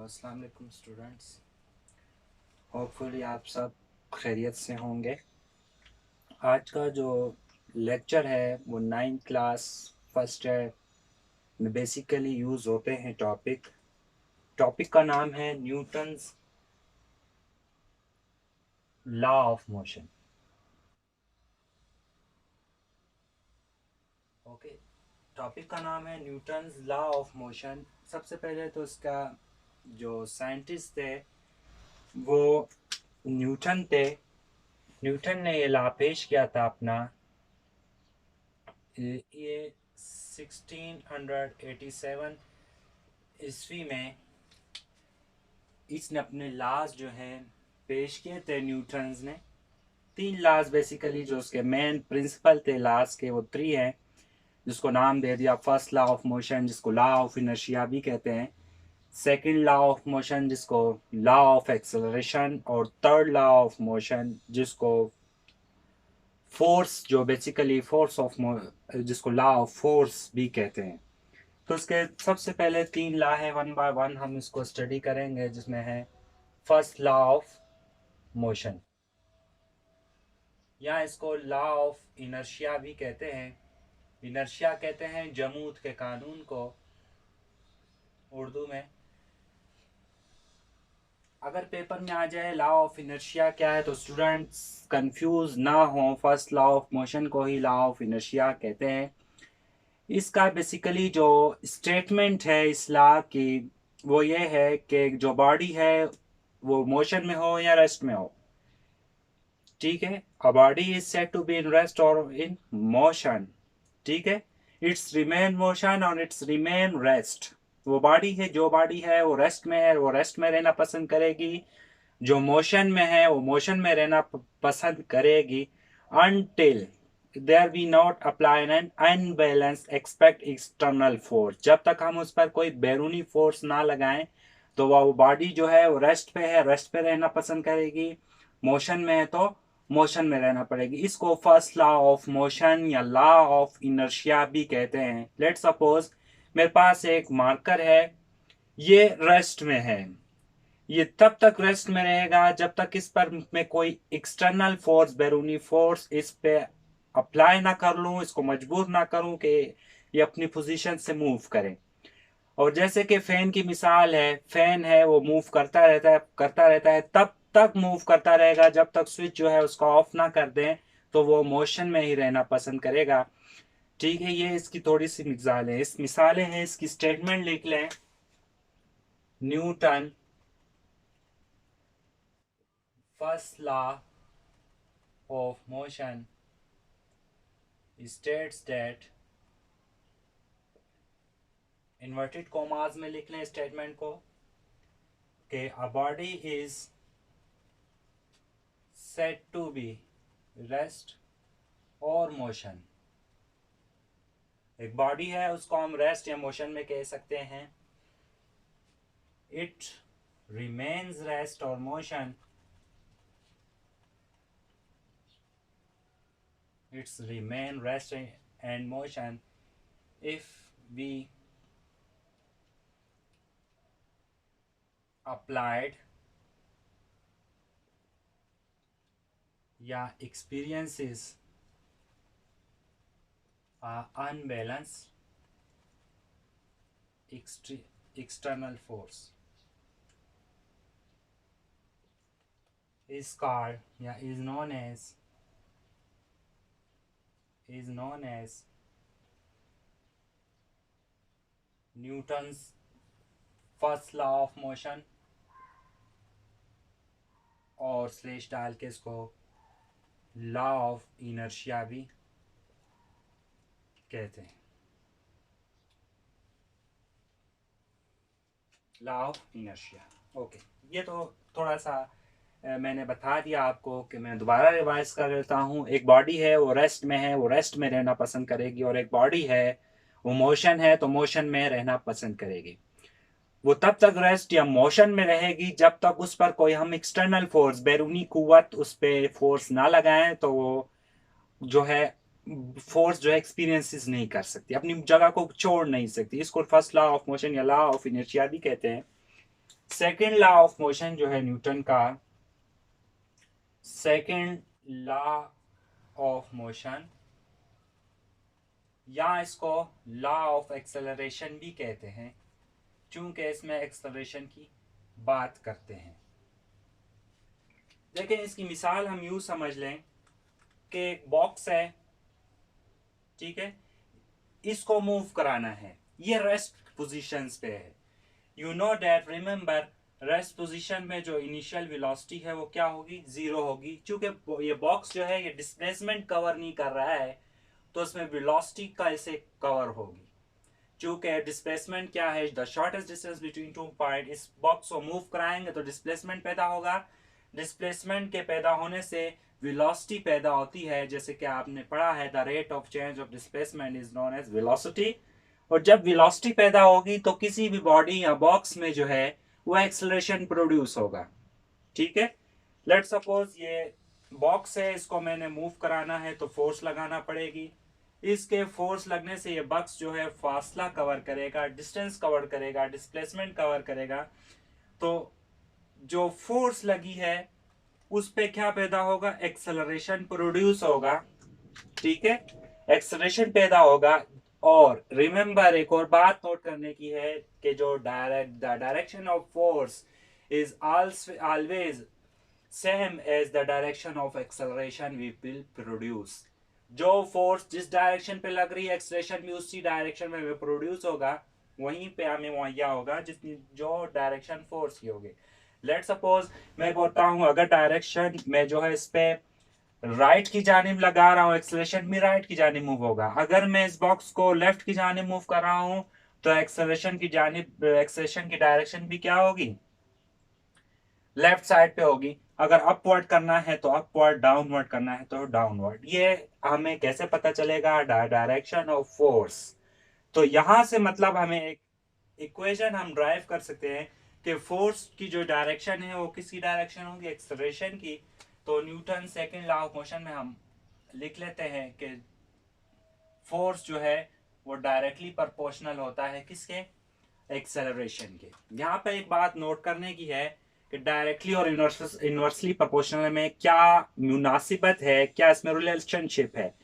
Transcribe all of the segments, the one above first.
अस्सलाम वालेकुम students. Hopefully आप सब खैरियत से होंगे। आज का जो लेक्चर है वो 9th क्लास फर्स्ट ईयर में बेसिकली यूज़ होते हैं टॉपिक का नाम है Newton's law of motion. Okay, topic का नाम है न्यूटन्स लॉ ऑफ मोशन। सबसे पहले तो इसका जो साइंटिस्ट थे वो न्यूटन थे। न्यूटन ने ये लॉ पेश किया था अपना, ये 1687 ईस्वी में इसने अपने लॉज जो हैं पेश किए थे न्यूटन्स ने। तीन लॉज बेसिकली जो उसके मेन प्रिंसिपल थे लॉज के वो थ्री हैं, जिसको नाम दे दिया फर्स्ट लॉ ऑफ मोशन जिसको लॉ ऑफ इनर्शिया भी कहते हैं, सेकंड लॉ ऑफ मोशन जिसको लॉ ऑफ एक्सेलरेशन, और थर्ड लॉ ऑफ मोशन जिसको फोर्स जो बेसिकली फोर्स ऑफ जिसको लॉ ऑफ फोर्स भी कहते हैं। तो इसके सबसे पहले तीन लॉ है, वन बाय वन हम इसको स्टडी करेंगे, जिसमें है फर्स्ट लॉ ऑफ मोशन, या इसको लॉ ऑफ इनर्शिया भी कहते हैं। इनर्शिया कहते हैं जमूद के कानून को उर्दू में। अगर पेपर में आ जाए लॉ ऑफ इनर्शिया क्या है तो स्टूडेंट्स कंफ्यूज ना हो, फर्स्ट लॉ ऑफ मोशन को ही लॉ ऑफ इनर्शिया कहते हैं। इसका बेसिकली जो स्टेटमेंट है इस लॉ की वो ये है कि जो बॉडी है वो मोशन में हो या रेस्ट में हो, ठीक है। A body is said to be in rest और इन मोशन, ठीक है। इट्स रिमेन मोशन और इट्स रिमेन रेस्ट। वो बॉडी है, जो बॉडी है वो रेस्ट में है, वो रेस्ट में रहना पसंद करेगी। जो मोशन में है वो मोशन में रहना पसंद करेगी, until there be not apply an unbalance expect external force. जब तक हम उस पर कोई बैरूनी फोर्स ना लगाएं तो वो बॉडी जो है वो रेस्ट पे है, रेस्ट पे रहना पसंद करेगी। मोशन में है तो मोशन में रहना पड़ेगी। इसको फर्स्ट लॉ ऑफ मोशन या लॉ ऑफ इनर्शिया भी कहते हैं। लेट्स सपोज मेरे पास एक मार्कर है, ये रेस्ट में है। ये तब तक रेस्ट में रहेगा जब तक इस पर मैं कोई एक्सटर्नल फोर्स, बैरूनी फोर्स इस पे अप्लाई ना कर लूं, इसको मजबूर ना करूं कि ये अपनी पोजीशन से मूव करे। और जैसे कि फैन की मिसाल है, फैन है वो मूव करता रहता है तब तक मूव करता रहेगा जब तक स्विच जो है उसका ऑफ ना कर दें, तो वो मोशन में ही रहना पसंद करेगा, ठीक है। ये इसकी थोड़ी सी मिसालें हैं, इसकी स्टेटमेंट लिख लें। Newton first law of motion states that, inverted commas में लिख लें स्टेटमेंट को, कि a body is said to be rest और मोशन। एक बॉडी है उसको हम रेस्ट या मोशन में कह सकते हैं। इट रिमेन्स रेस्ट और motion, it's remain rest and motion if we applied या experiences unbalanced external force is called या is known as Newton's first law of motion, और स्लेश डाल के इसको लॉ ऑफ इनर्शिया भी कहते हैं। Law of inertia, okay. ये तो थोड़ा सा मैंने बता दिया आपको कि मैं दोबारा रिवाइज कर लेता हूँ। एक बॉडी है वो रेस्ट में है, वो रेस्ट में रहना पसंद करेगी, और एक बॉडी है वो मोशन है तो मोशन में रहना पसंद करेगी। वो तब तक रेस्ट या मोशन में रहेगी जब तक उस पर कोई हम एक्सटर्नल फोर्स, बैरूनी कुव्वत उस पर फोर्स ना लगाएं तो वो जो है फोर्स जो है एक्सपीरियंसेस नहीं कर सकती, अपनी जगह को छोड़ नहीं सकती। इसको फर्स्ट लॉ ऑफ मोशन या लॉ ऑफ इनर्शिया भी कहते हैं। सेकेंड लॉ ऑफ मोशन जो है न्यूटन का, सेकेंड लॉ ऑफ मोशन, या इसको लॉ ऑफ एक्सेलरेशन भी कहते हैं, चूंकि इसमें एक्सेलरेशन की बात करते हैं। लेकिन इसकी मिसाल हम यूं समझ लें कि एक बॉक्स है, ठीक है, इसको मूव कराना है, ये रेस्ट पोजीशंस पे है। You know that, remember, rest position में जो इनिशियल वेलोसिटी है वो क्या होगी, जीरो होगी। चूंकि ये बॉक्स जो है ये डिस्प्लेसमेंट कवर नहीं कर रहा है, तो इसमें वेलोसिटी कैसे कवर होगी। चूंकि डिस्प्लेसमेंट क्या है, the shortest distance between two point, इस बॉक्स को मूव कराएंगे तो डिस्प्लेसमेंट पैदा होगा। डिस्प्लेसमेंट के पैदा होने से वेलोसिटी पैदा होती है, जैसे कि आपने पढ़ा है, the rate of change of displacement is known as velocity. और जब वेलोसिटी पैदा होगी तो किसी भी बॉडी या बॉक्स में जो है वो एक्सेलरेशन प्रोड्यूस होगा, ठीक है। लेट्स सपोज ये बॉक्स है, इसको मैंने मूव कराना है तो फोर्स लगाना पड़ेगी। इसके फोर्स लगने से ये बॉक्स जो है फासला कवर करेगा, डिस्टेंस कवर करेगा, डिस्प्लेसमेंट कवर करेगा। तो जो फोर्स लगी है उस पे क्या पैदा होगा, एक्सेलरेशन प्रोड्यूस होगा, ठीक है, एक्सेलरेशन पैदा होगा। और रिमेंबर, एक और बात नोट करने की है कि जो direction of force is always same as the direction of acceleration we will produce. जो फोर्स जिस डायरेक्शन पे लग रही है, एक्सेलरेशन भी उसी डायरेक्शन में प्रोड्यूस होगा, वहीं पे हमें मुहैया होगा जितनी जो डायरेक्शन फोर्स की होगी। लेट सपोज मैं बोलता हूं, अगर डायरेक्शन में जो है इस पे राइट की जानिब लगा रहा हूं, एक्सेलरेशन भी राइट की जानिब मूव होगा। अगर मैं इस बॉक्स को लेफ्ट की जानिब मूव कर रहा हूं तो एक्सेलरेशन की जानिब, एक्सेलरेशन की डायरेक्शन भी क्या होगी, लेफ्ट साइड पे होगी। अगर अपवर्ड करना है तो अपवर्ड, डाउनवर्ड करना है तो डाउनवर्ड। ये हमें कैसे पता चलेगा, डायरेक्शन ऑफ फोर्स। तो यहां से मतलब हमें एक इक्वेशन हम ड्राइव कर सकते हैं कि फोर्स की जो डायरेक्शन है वो किसकी डायरेक्शन होगी, एक्सेलरेशन की। तो Newton second law of motion में हम लिख लेते हैं कि फोर्स जो है वो डायरेक्टली प्रोपोर्शनल होता है किसके, एक्सेलरेशन के। यहाँ पे एक बात नोट करने की है कि डायरेक्टली और इनवर्सली प्रोपोर्शनल में क्या मुनासिबत है, क्या इसमें रिलेशनशिप है।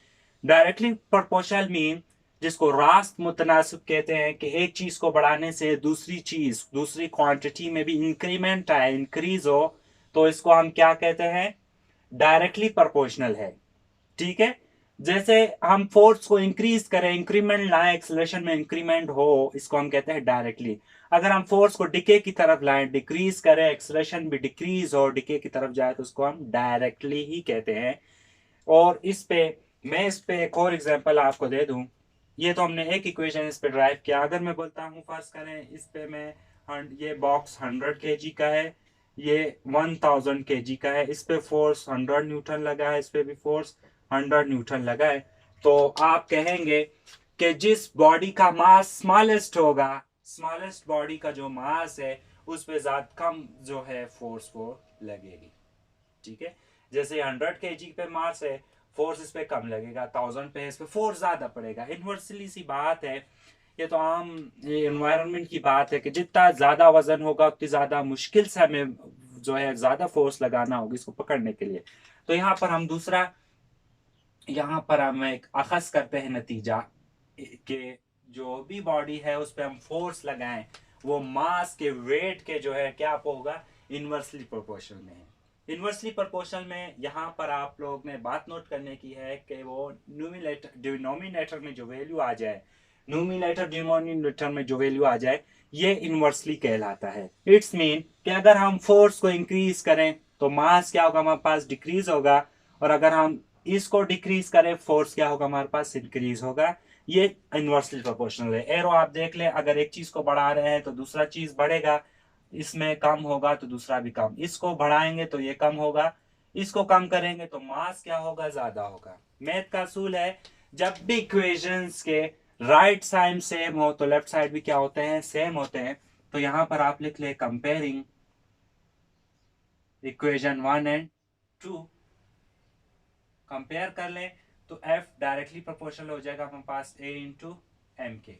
डायरेक्टली प्रोपोर्शनल मीन, जिसको रास्त मुतनासिब कहते हैं, कि एक चीज को बढ़ाने से दूसरी चीज, दूसरी क्वांटिटी में भी इंक्रीमेंट आए, इंक्रीज हो, तो इसको हम क्या कहते हैं, डायरेक्टली प्रोपोर्शनल है, ठीक है। जैसे हम फोर्स को इंक्रीज करें, इंक्रीमेंट लाएं, एक्सेलरेशन में इंक्रीमेंट हो, इसको हम कहते हैं डायरेक्टली। अगर हम फोर्स को डिके की तरफ लाएं, डिक्रीज करें, एक्सेलरेशन भी डिक्रीज हो, डिके की तरफ जाए, तो उसको हम डायरेक्टली ही कहते हैं। और इस पे एक और एग्जांपल आपको दे दूं। ये तो हमने एक इक्वेशन इस पे ड्राइव किया। अगर मैं बोलता हूँ, फर्ज करें इस पे मैं, ये बॉक्स 100 kg का है, ये 1000 kg का है, इस पे फोर्स 100 न्यूटन लगा है, इस पे भी फोर्स 100 न्यूटन लगा है। तो आप कहेंगे कि जिस बॉडी का मास स्मॉलेस्ट होगा, स्मॉलेस्ट बॉडी का जो मास है उस पे ज्यादा कम जो है फोर्स वो लगेगी, ठीक है। जैसे 100 kg पे मास है, फोर्स इस पे कम लगेगा, 1000 पे इस पे फोर्स ज्यादा पड़ेगा। इन्वर्सली सी बात है, ये तो आम एनवायरनमेंट की बात है कि जितना ज्यादा वजन होगा उतनी ज्यादा मुश्किल से हमें जो है ज्यादा फोर्स लगाना होगी इसको पकड़ने के लिए। तो यहाँ पर हम दूसरा, यहाँ पर हम एक अखज करते हैं नतीजा कि जो भी बॉडी है उस पर हम फोर्स लगाएं, वो मास के वेट के जो है क्या होगा, इनवर्सली प्रोपोर्शनल में है। इनवर्सली प्रोपोर्शनल में यहाँ पर आप लोग ने बात नोट करने की है कि वो न्यूमिनेटर डिनोमिनेटर में जो वैल्यू आ जाए, न्यूमिनेटर डिनोमिनेटर में जो वैल्यू आ जाए, ये इनवर्सली कहलाता है। इट्स मीन कि अगर हम फोर्स को इंक्रीज करें तो मास क्या होगा, हमारे पास डिक्रीज होगा, और अगर हम इसको डिक्रीज करें, फोर्स क्या होगा, हमारे पास इंक्रीज होगा। ये इनवर्सली प्रोपोर्शनल है। एरो आप देख ले, अगर एक चीज को बढ़ा रहे हैं तो दूसरा चीज बढ़ेगा, इसमें कम होगा तो दूसरा भी कम, इसको बढ़ाएंगे तो ये कम होगा, इसको कम करेंगे तो मास क्या होगा, ज्यादा होगा। मैथ का असूल है, जब भी इक्वेशंस के राइट साइड सेम हो तो लेफ्ट साइड भी क्या होते हैं, सेम होते हैं। तो यहां पर आप लिख ले, कंपेयरिंग इक्वेशन 1 एंड 2, कंपेयर कर ले तो F डायरेक्टली प्रोपोर्शनल हो जाएगा हमारे पास A इंटू एम के,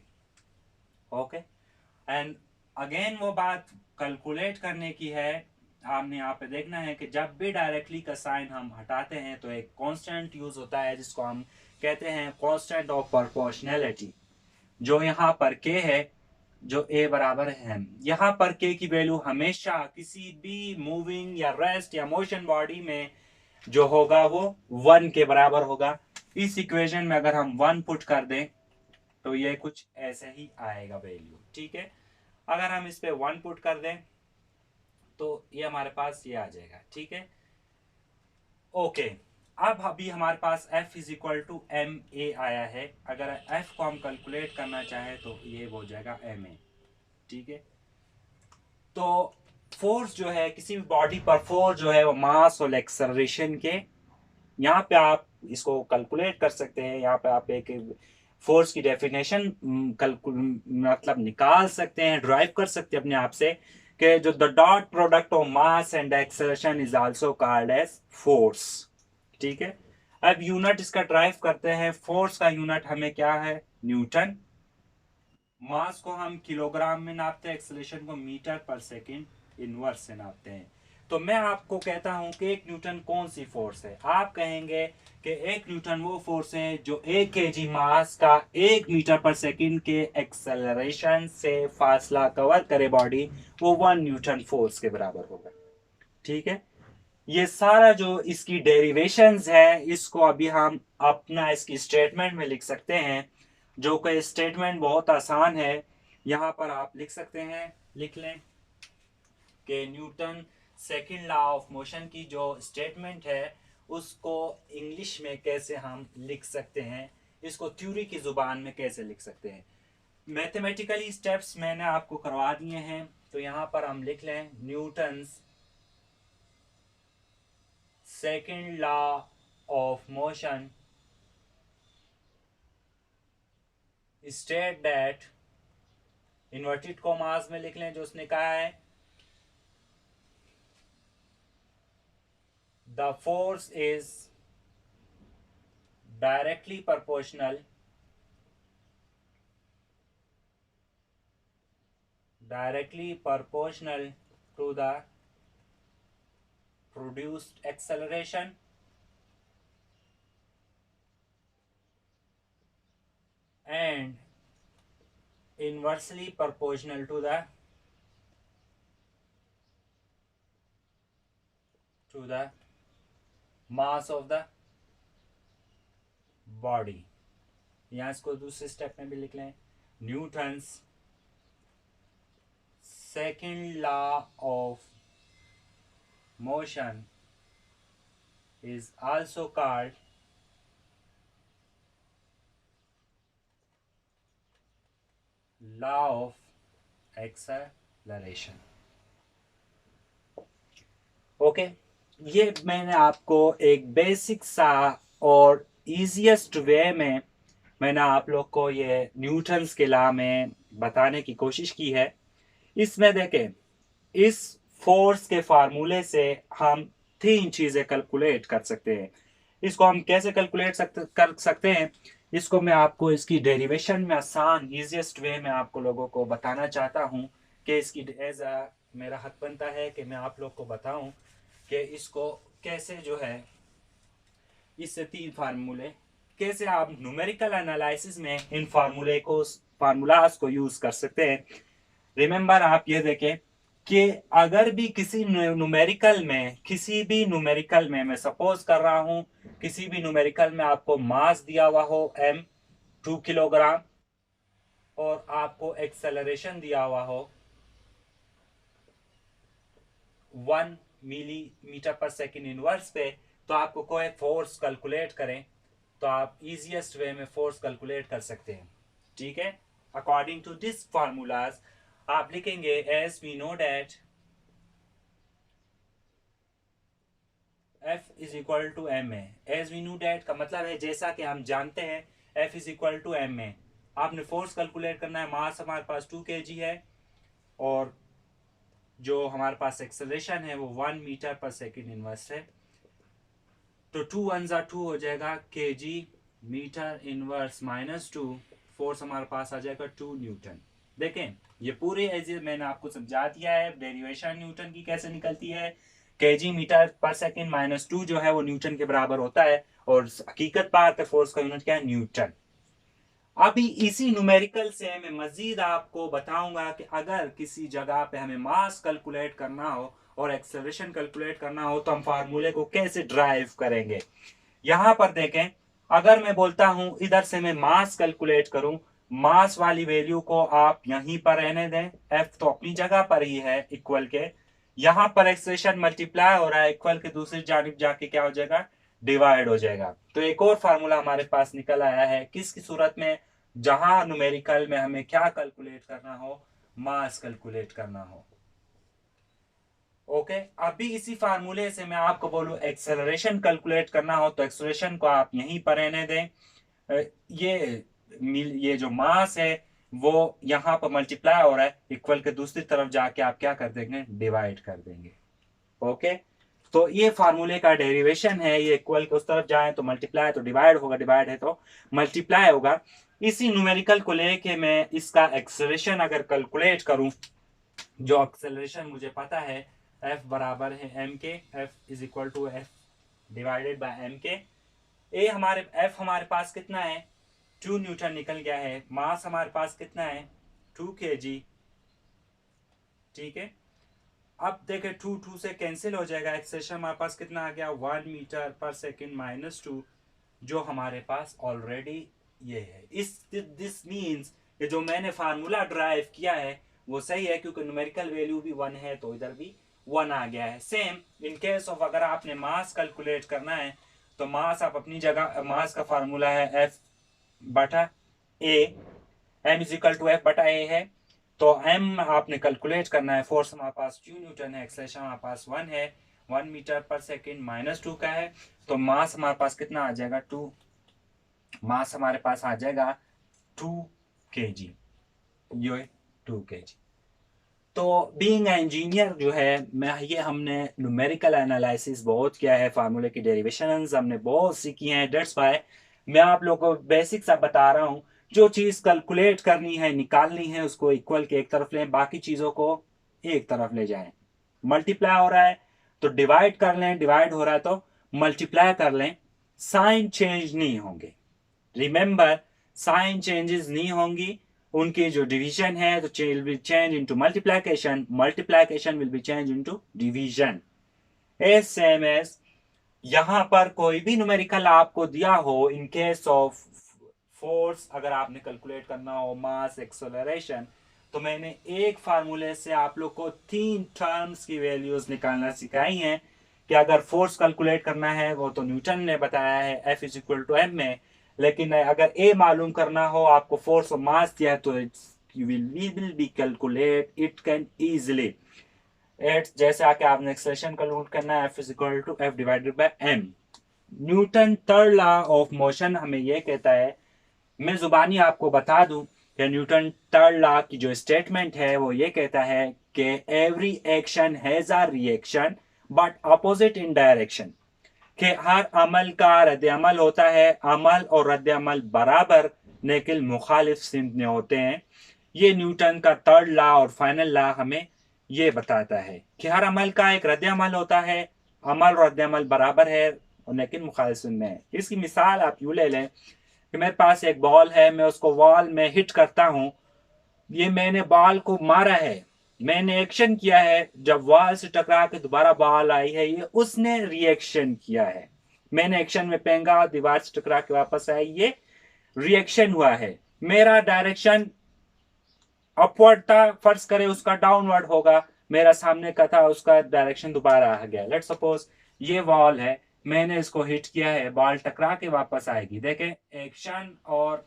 ओके। एंड अगेन वो बात कैलकुलेट करने की है। आपने यहाँ पे देखना है कि जब भी डायरेक्टली का साइन हम हटाते हैं तो एक कांस्टेंट यूज होता है जिसको हम कहते हैं कांस्टेंट ऑफ प्रोपोर्शनैलिटी, जो यहाँ पर के है, जो ए बराबर है। यहाँ पर के की वैल्यू हमेशा किसी भी मूविंग या रेस्ट या मोशन बॉडी में जो होगा वो 1 के बराबर होगा। इस इक्वेशन में अगर हम 1 पुट कर दें तो ये कुछ ऐसे ही आएगा वैल्यू, ठीक है। अगर हम इस पे 1 पुट कर दें तो ये हमारे पास ये आ जाएगा, ठीक है। ओके, अब अभी हमारे पास F is equal to m a आया है। अगर F को हम कैलकुलेट करना चाहे तो ये हो जाएगा एम ए, ठीक है। तो फोर्स जो है किसी भी बॉडी पर, फोर्स जो है वो मास और एक्सेलरेशन के, यहाँ पे आप इसको कैलकुलेट कर सकते हैं। यहाँ पे आप एक फोर्स की डेफिनेशन मतलब निकाल सकते हैं, ड्राइव कर सकते हैं अपने आप से कि जो the dot product of mass and acceleration is also called as force, ठीक है। अब यूनिट इसका ड्राइव करते हैं। फोर्स का यूनिट हमें क्या है? न्यूटन। मास को हम किलोग्राम में नापते हैं, एक्सेलरेशन को मीटर पर सेकंड इनवर्स से नापते हैं। तो मैं आपको कहता हूं कि एक न्यूटन कौन सी फोर्स है। आप कहेंगे कि एक न्यूटन वो फोर्स है जो 1 kg मास का 1 मीटर पर सेकंड के एक्सेलरेशन से फासला कवर करे बॉडी, वो 1 न्यूटन फोर्स के बराबर होगा, ठीक है। ये सारा जो इसकी डेरिवेशंस है इसको अभी हम अपना इसकी स्टेटमेंट में लिख सकते हैं, जो कि स्टेटमेंट बहुत आसान है। यहाँ पर आप लिख सकते हैं, लिख लें कि Newton second law of motion की जो स्टेटमेंट है उसको इंग्लिश में कैसे हम लिख सकते हैं, इसको थ्योरी की जुबान में कैसे लिख सकते हैं। मैथमेटिकली स्टेप्स मैंने आपको करवा दिए हैं, तो यहाँ पर हम लिख लें Newton's second law of motion state that, inverted commas में लिख लें जो उसने कहा है, the force is directly proportional to the produced acceleration and inversely proportional to the mass of the body। यहाँ इसको दूसरे स्टेप में भी लिख लें, Newton's second law of motion is also called law of acceleration। Okay, ये मैंने आपको एक बेसिक सा और इजीएस्ट वे में मैंने आप लोग को ये न्यूटन्स के लॉ में बताने की कोशिश की है। इसमें देखें, इस फोर्स के फार्मूले से हम 3 चीजें कैलकुलेट कर सकते हैं। इसको हम कैसे कैलकुलेट कर सकते हैं, इसको मैं आपको इसकी डेरिवेशन में आसान इजीएस्ट वे में आपको लोगों को बताना चाहता हूँ कि इसकी एज मेरा हक बनता है कि मैं आप लोग को बताऊं कि इसको कैसे जो है, इससे 3 फार्मूले कैसे आप न्यूमेरिकल एनालिसिस में इन फार्मूलाज को यूज कर सकते हैं। रिमेंबर, आप ये देखें कि अगर भी किसी न्यूमेरिकल में, किसी भी न्यूमेरिकल में मैं सपोज कर रहा हूं, किसी भी न्यूमेरिकल में आपको मास दिया हुआ हो m 2 किलोग्राम और आपको एक्सेलरेशन दिया हुआ हो 1 मिलीमीटर पर सेकेंड इनवर्स पे, तो आपको कोई फोर्स कैलकुलेट करें तो आप इजीएस्ट वे में फोर्स कैलकुलेट कर सकते हैं, ठीक है। अकॉर्डिंग टू दिस फार्मूलाज आप लिखेंगे as we know that F is equal to m a. As we know that का मतलब है जैसा कि हम जानते हैं F is equal to m a. आपने फोर्स कैलकुलेट करना है, मास हमारे पास 2 kg है और जो हमारे पास एक्सेलरेशन है वो 1 मीटर पर सेकेंड इनवर्स है। तो 2 1 2 हो जाएगा kg मीटर इनवर्स -2, फोर्स हमारे पास आ जाएगा 2 न्यूटन। देखें ये पूरी ऐसे मैंने आपको समझा दिया है, डेरिवेशन न्यूटन की कैसे निकलती है। केजी मीटर पर सेकेंड माइनस 2 जो है वो न्यूटन के बराबर होता है, और हकीकत बात है फोर्स का यूनिट क्या है, न्यूटन। अभी इसी न्यूमेरिकल से मैं मजीद आपको बताऊंगा कि अगर किसी जगह पे हमें मास कैलकुलेट करना हो और एक्सेलरेशन कैलकुलेट करना हो तो हम फार्मूले को कैसे ड्राइव करेंगे। यहां पर देखें, अगर मैं बोलता हूं इधर से मैं मास कैलकुलेट करूं, मास वाली वैल्यू को आप यहीं पर रहने दें, एफ तो अपनी जगह पर ही है इक्वल के, यहां पर एक्सप्रेशन मल्टीप्लाई हो रहा है, इक्वल के दूसरी जानिब जाके क्या हो जाएगा, डिवाइड हो जाएगा। तो एक और फार्मूला हमारे पास निकल आया है, किसकी सूरत में, जहां न्यूमेरिकल में हमें क्या कैलकुलेट करना हो, मास कैलकुलेट करना हो। ओके, अभी इसी फार्मूले से मैं आपको बोलूं एक्सेलरेशन कैलकुलेट करना हो तो एक्सेलरेशन को आप यहीं पर रहने दें, ये ये जो मास है वो यहां पर मल्टीप्लाई हो रहा है, इक्वल के दूसरी तरफ जाके आप क्या कर देंगे, डिवाइड कर देंगे। ओके, तो ये फार्मूले का डेरिवेशन है, ये इक्वल के उस तरफ जाए तो मल्टीप्लाई, तो डिवाइड होगा, डिवाइड है तो मल्टीप्लाई होगा। इसी न्यूमेरिकल को लेके मैं इसका एक्सेलरेशन अगर कैलकुलेट करूं, जो एक्सेलरेशन मुझे पता है एफ बराबर है एम के, F is equal to F divided by m के। ए हमारे एफ हमारे पास कितना है, 2 न्यूटन निकल गया है, मास हमारे पास कितना है 2 kg। ठीक है, अब देखें 2 2 से कैंसिल हो जाएगा, एक्सेलरेशन हमारे पास कितना आ गया 1 मीटर पर सेकेंड माइनस 2, जो हमारे पास ऑलरेडी ये है। इस दिस मीन्स कि जो मैंने फार्मूला ड्राइव किया है वो सही है, क्योंकि न्यूमेरिकल वैल्यू भी 1 है तो इधर भी 1 आ गया है। सेम इन केस ऑफ अगर आपने मास कैलकुलेट करना है तो मास आप अपनी जगह, मास का फार्मूला है एफ बटा A, M is equal to F बटा ए है, तो एम आपने कैलकुलेट करना है, फोर्स हमारे पास 2 न्यूटन है, एक्सेलरेशन हमारे पास 1 है, 1 मीटर पर सेकेंड माइनस 2 का है, तो मास हमारे पास कितना आ जाएगा 2, मास हमारे पास आ जाएगा 2 kg, ये 2 kg। तो बीइंग इंजीनियर जो है मैं, ये हमने न्यूमेरिकल एनालिसिस बहुत किया है, फार्मूले की डेरिवेशंस हमने बहुत सीखी हैं, डेट्स वाई मैं आप लोगों को बेसिक सा बता रहा हूँ। जो चीज कैलकुलेट करनी है, निकालनी है, उसको इक्वल के एक तरफ लें, बाकी चीजों को एक तरफ ले जाएं। मल्टीप्लाई हो रहा है तो डिवाइड कर लें, डिवाइड हो रहा है तो मल्टीप्लाई कर लें, साइन चेंज नहीं होंगे। रिमेंबर, साइन चेंजेस नहीं होंगी, उनकी जो डिवीजन है तो will be change into multiplication, multiplication will be change into division. As same as यहां पर कोई भी न्यूमेरिकल आपको दिया हो, इन केस ऑफ फोर्स अगर आपने कैलकुलेट करना हो, मास, एक्सेलरेशन, तो मैंने एक फार्मूले से आप लोग को 3 टर्म्स की वैल्यूज निकालना सिखाई हैं, कि अगर फोर्स कैलकुलेट करना है वो तो न्यूटन ने बताया है F is equal to m में, लेकिन अगर ए मालूम करना हो, आपको फोर्स और मास दिया है, तो you will be calculate it can easily at, जैसे आके आपने एक्सेलरेशन कैलकुलेट करना है F is equal to F divided by m. Newton third law of motion हमें यह कहता है, मैं जुबानी आपको बता दूं कि न्यूटन थर्ड लॉ की जो स्टेटमेंट है वो ये कहता है कि every action has a reaction but opposite in direction, कि हर अमल का रद्द अमल होता है, अमल और रद्द अमल बराबर लेकिन मुखालिफ सिमत में होते हैं। ये न्यूटन का थर्ड लॉ और फाइनल लॉ हमें ये बताता है कि हर अमल का एक रद्द अमल होता है, अमल और रद्द अमल बराबर है लेकिन मुखालिफ सिमत में है। इसकी मिसाल आप यूँ ले लें कि मेरे पास एक बॉल है, मैं उसको वॉल में हिट करता हूं, ये मैंने बॉल को मारा है, मैंने एक्शन किया है, जब वॉल से टकरा के दोबारा बॉल आई है, ये उसने रिएक्शन किया है। मैंने एक्शन में फेंका, दीवार से टकरा के वापस आई, ये रिएक्शन हुआ है। मेरा डायरेक्शन अपवर्ड था, फर्ज करे उसका डाउनवर्ड होगा, मेरा सामने का था उसका डायरेक्शन दोबारा आ गया। लेट्स सपोज ये वॉल है, मैंने इसको हिट किया है, बॉल टकरा के वापस आएगी। देखें एक्शन और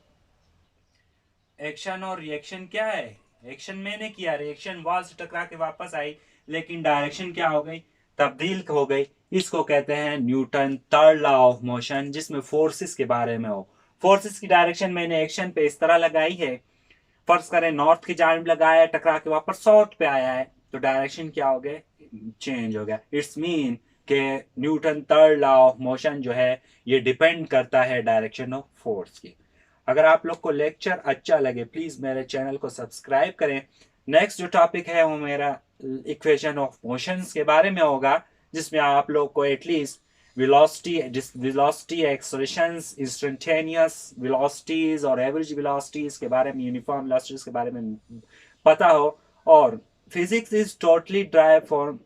रिएक्शन क्या है, एक्शन मैंने किया, रिएक्शन वॉल से टकरा के वापस आई, लेकिन डायरेक्शन क्या हो गई, तब्दील हो गई। इसको कहते हैं Newton third law of motion, जिसमें फोर्सेस के बारे में हो। फोर्सेस की डायरेक्शन मैंने एक्शन पे इस तरह लगाई है, फर्ज करें नॉर्थ की जानिब लगाया, टकरा के वापस साउथ पे आया है, तो डायरेक्शन क्या हो गया, चेंज हो गया। इट्स मीन के Newton third law of motion जो है ये डिपेंड करता है डायरेक्शन ऑफ फोर्स की। अगर आप लोग को लेक्चर अच्छा लगे प्लीज़ मेरे चैनल को सब्सक्राइब करें। नेक्स्ट जो टॉपिक है वो मेरा इक्वेशन ऑफ मोशंस के बारे में होगा, जिसमें आप लोग को एटलीस्ट वेलोसिटी, एक्सलेरेशंस, इंस्टेंटेनियस वेलोसिटीज और एवरेज वेलोसिटीज के बारे में, यूनिफॉर्म वेलोसिटीज के बारे में पता हो। और physics is totally drive for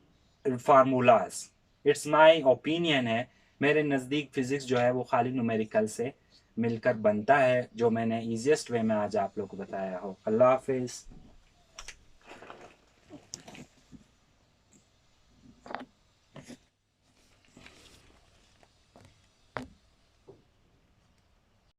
formulas, it's my opinion है। मेरे नज़दीक फिजिक्स जो है वो खाली न्यूमेरिकल से मिलकर बनता है, जो मैंने ईजिएस्ट वे में आज आप लोग को बताया हो। अल्लाह हाफिज़।